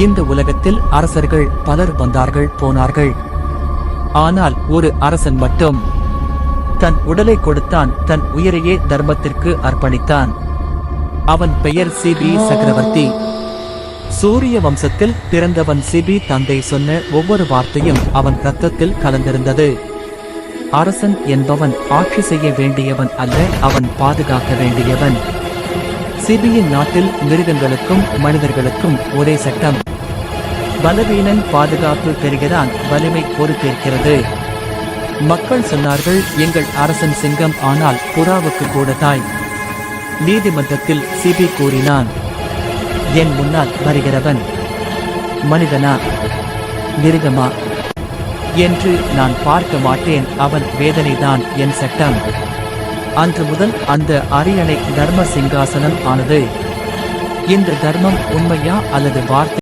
இந்த உலகத்தில் அரசர்கள் பலர் வந்தார்கள் போனார்கள். ஆனால் ஒரு அரசன் மட்டும் தன் உடலை கொடுத்தான், தன் உயிரையே தர்மத்திற்கு அர்ப்பணித்தான். அவன் பெயர் சிபி சக்கரவர்த்தி. சூரிய வம்சத்தில் பிறந்தவன் சிபி. தந்தை சொன்ன ஒவ்வொரு வார்த்தையும் அவன் ரத்தத்தில் கலந்திருந்தது. அரசன் என்பவன் ஆட்சி செய்ய வேண்டியவன் அல்ல, அவன் பாதுகாக்க வேண்டியவன். சிபியின் நாட்டில் மிருகங்களுக்கும் மனிதர்களுக்கும் ஒரே சட்டம். பலவீனன் பாதுகாப்பு பெறுகிறான், வலிமை பொறுப்பேற்கிறது. மக்கள் சொன்னார்கள், எங்கள் அரசன் சிங்கம், ஆனால் புறாவுக்கு கூட தாய். நீதிமன்றத்தில் சிபி கூறினான், என் முன்னால் வருகிறவன் மனிதனா மிருகமா என்று நான் பார்க்க மாட்டேன், அவன் வேதனைதான் என் சட்டம். அன்று முதல் அந்த அரியணை தர்ம சிங்காசனம் ஆனது. இந்த தர்மம் உண்மையா அல்லது வார்த்தை?